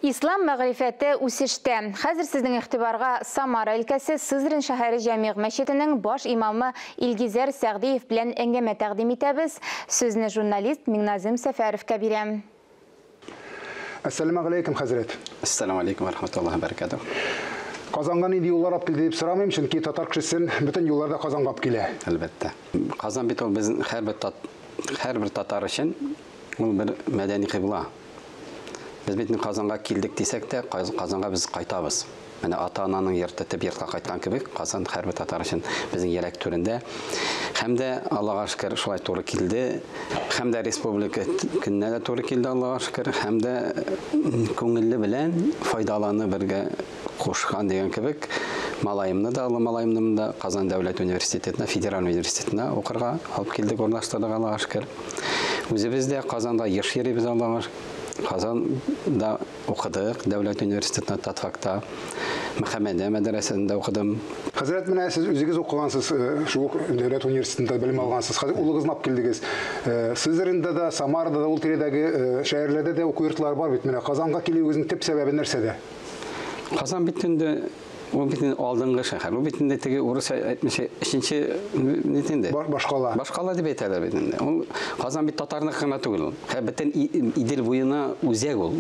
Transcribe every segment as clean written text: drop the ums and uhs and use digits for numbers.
Ислам мәгърифәте үсештә. Хәзер сезнең игътибарга Самара өлкәсе Сызран шәһәре Җәмигъ мәчетенең баш имамы Илгизәр Сәгъдиев белән әңгәмә тәкъдим итәбез. Сүзне журналист Миңназым Сәфәровка бирәм. Ассаламу алейкум, хәзрәт. Ассаламу алейкум ва рахматуллахи ва баракатух. Казанга нинди юллар алып килде дип сорамыйм, чөнки татар кешесен бөтен юлларда Казанга алып килә. Әлбәттә. Казан бит ул безнең һәрбер татар өчен ул бер мәдәни кыйбла. Без бит Казанга килдек дисәк тә, Казанга без кайтабыз. Менә ата-ананың йорты тип йортка кайткан кебек, Казан һәрбер татар өчен безнең йөрәк түрендә. Һәм дә Аллаһка шөкер шулай туры килде. Һәм дә республика көннә дә туры килде Аллаһка шөкер. Һәм дә күңелле белән файдаланы бергә кушкан дигән кебек, малаемны да Казан дәүләт университетына, федераль университетына укырга алып килдек, урнаштырдык Аллаһка шөкер. Үзебез дә Казанда еш йөрибез Аллаһка шөкер. Казанда укыдык, дәүләт университетына Татфакта, Мөхәммәдия мәдрәсәсендә укыдым. Хәзрәт, менә сез үзегез укыгансыз, шул дәүләт университетында белем алгансыз. Хәзер улыгызны алып килдегез. Сызранда да, Самарада да, ул тирәдәге шәһәрләрдә дә уку йортлары бар бит. Менә Казанга килүегезнең төп сәбәбе нәрсәдә? Казан битендә ул битен алдынгы шәһәр. Ул битендә теге урыс әйтмешә 3нче нитендә. Башкала дип әйтәләр битендә. Ул Казан бит татарныкы гына түгел. Бөтен Идел буена үзәк ул.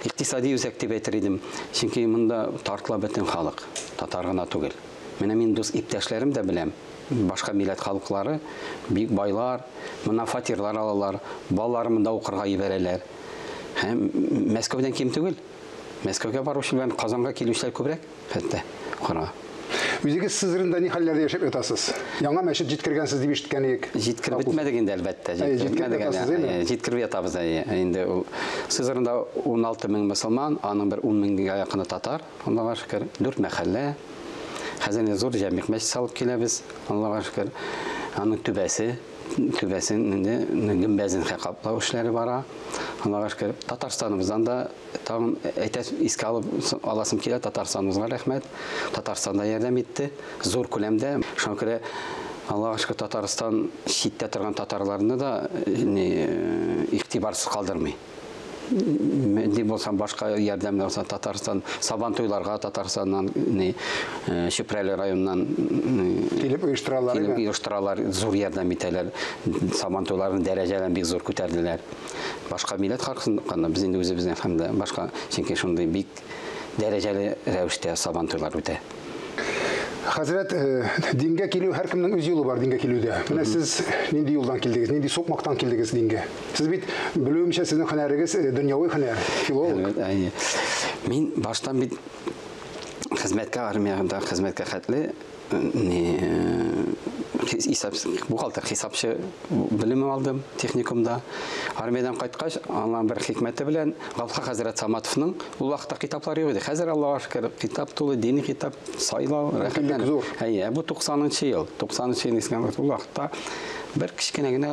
Икътисади үзәк дип әйтер идем. Чөнки монда тартыла бөтен халык, татар гына түгел. Менә мин дус иптәшләрем дә беләм. Башка милләт халыклары, бик байлар, монда фатирлар алалар, балаларын монда укырга ибәрәләр. Һәм Мәскәүдән ким түгел. Мәскәүгә баручылар Казанга килүчеләр күбрәк, хәтта укырга. Үзегез Сызранда ни хәлләрдә яшәп ятасыз? Яңа мәчет җиткергәнсез дип ишеткән идек. Җиткереп бетмәдек инде, әлбәттә. Җиткереп ятабыз инде. Ул Сызранда 16 мең мөселман, аның бер 10 меңгә якыны татар. Аллаһка шөкер, 4 мәхәллә. Хәзер зур җәмигъ мәчет салып киләбез. Аллаһка шөкер. Аның түбәсен гөмбәзен каплау эшләре бара. Аллаһка шөкер. Татарстаныбыздан да тагын искә аласым килә, Татарстаныбызга рәхмәт. Татарстанда ярдәм итте, зур күләмдә. Шуңа күрә Аллаһка шөкер Татарстан читтә торган татарларны да игътибарсыз калдырмый. Дип булсам башка ярдәмдә булса Татарстан Сабантуйларга Татарстаннан Чүпрәле районыннан килеп оештыралар, зур ярдәм итәләр. Сабантуйларның дәрәҗәләрен бик зур күтәрделәр. Башка милләт халкында без инде үзебезнең хәмдә башка чөнки шундый бик дәрәҗәле рәвештә Сабантуйлар үтә. Хәзрәт, дингә килү һәркемнең үз юлы бар дингә килүдә. Менә сез нинди юлдан килдегез, нинди сукмактан килдегез дингә? Сез бит белүемчә сезнең һөнәрегез дөньяви һөнәр, филолог. Мин баштан бит хезмәткә армиягында хезмәткә хәтле бухгалтер, хисапчы белем алдым техникумда. Армиядан кайткач, аңлан бер хикмәте белән Галха хәзрәт Саматовның ул вакытта китаплары юк иде. Хәзер Аллаһка шөкер, китап тулы, дини китап, сайлау, рәхмәт. Бу 90нчы ел. 90нчы ел искән вакытта бер кичкенә генә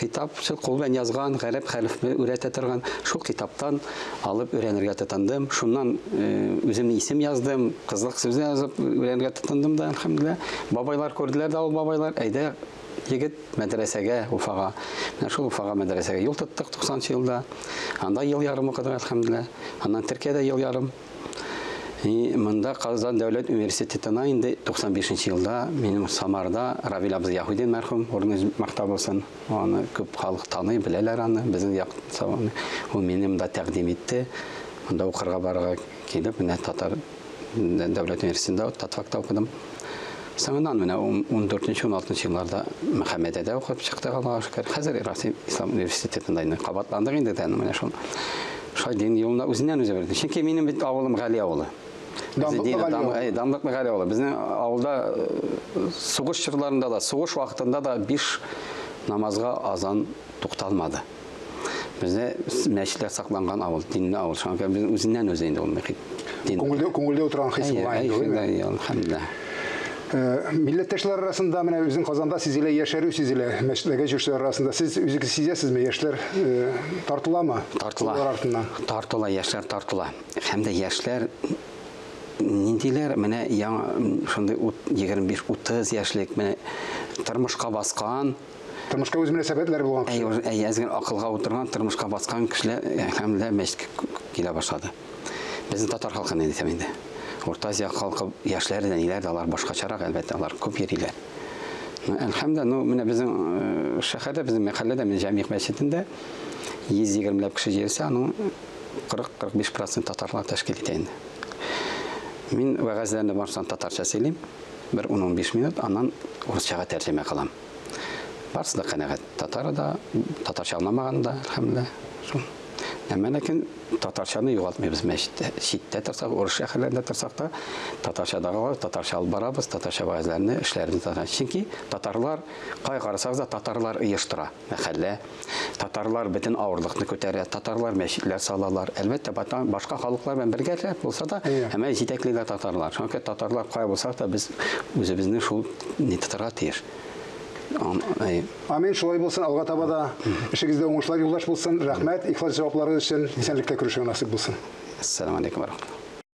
китапчы кул белән язган, гарәп хәрефне өйрәтә торган шул китаптан алып өйрәнергә тотындым. Шуннан үземне исем яздым, кызык сүз язып өйрәнергә тотындым да, әлхәмдүлилләh. Бабайлар күрделәр дә ул бабайлар, әйдә егет мәдрәсәгә, Уфага. Менә шул Уфага мәдрәсәгә юл тоттык 90нчы елда. Анда ел ярым укыдык, әлхәмдүлилләh. Аннан Төркиядә ел ярым. Монда Казан дәүләт университетына инде 95нче елда минем Самарда Равил абзый Яһудин мәрхүм урны мактап булсын. Аны күп халык таный, беләләр аны. Безнең якта ул минем да тәкъдим итте. Монда укырга барырга килеп, менә Татар дәүләт университетында Татфакта укыдым. Соңыннан менә 14нче, 16нчы елларда Мөхәммәдиядә укып чыктык, Аллаһка шөкер. Хәзер Россия Ислам университетында инде кабатландык инде дә менә шул. Шулай дин юлына үзеннән үзе бирде. Чөнки минем бит авылым Гали авылы. Данлык Гали авылы. Безнең авылда сугыш чорларында да, сугыш вакытында да 5 намазга азан тукталмады. Бездә мәчетләр сакланган авыл, динле авыл. Шуңа без үзеннән үзе инде ул мәхит. Күңелдә утырган хис була инде. Алхамдулиллах. Милләттәшләр арасында менә үзең Казанда сизелә, яшәрү сизелә, мәчетләргә җырлар арасында сез үзегез сизәсезме, яшьләр тартыламы? Тартыла, яшьләр тартыла. Һәм дә яшьләр ниндиләр менә яңа шундый 25-30 яшьлек менә тормышка баскан, тормышка үз мөнәсәбәтләре булган. Әзгәр акылга утырган, тормышка баскан кешеләр һәм дә мәчеткә килә башлады. Безнең татар халкын әйтәм инде. Орта Азия халкы яшьләре дә ниләр дә алар башкачарак, әлбәттә, алар күп йөриләр. Әлхәмдә, менә безнең шәһәрдә, безнең мәхәлләдә, мен Җәмигъ мәчетендә 120 кеше җыелса, аның 40-45% татарлар тәшкил итә инде. Мин вәгазьләрне барсын татарча сөйлим, бер 10-15 минут, аннан урысчага тәрҗемә кылам. Барсы да канәгать. Татары да, татарча аңламаган да, әлхәмдә. Ләкин татарчаны югалтмыйбыз мәчеттә. Читтә торсак, урыс шәһәрләрендә торсак та, татарчадагы, татарча алып барабыз, татарча вәгазьләрне, эшләребезне татарча. Чөнки татарлар, кай карасагыз да татарлар оештыра, мәхәллә. Татарлар бөтен авырлыкны күтәрә, татарлар мәчетләр салалар. Әлбәттә, башка халыклар белән бергә булса да, һәм җитәклеләр татарлар. Чөнки татарлар кай булсак та, без үзебезне шул нитәргә тиеш. Амин, шулай булсын, алга таба да эшегездә уңышлар юлдаш булсын. Рәхмәт, ихлас җавапларыгыз өчен. Исәнлектә күрешергә насыйп булсын. Ассаламу алейкум.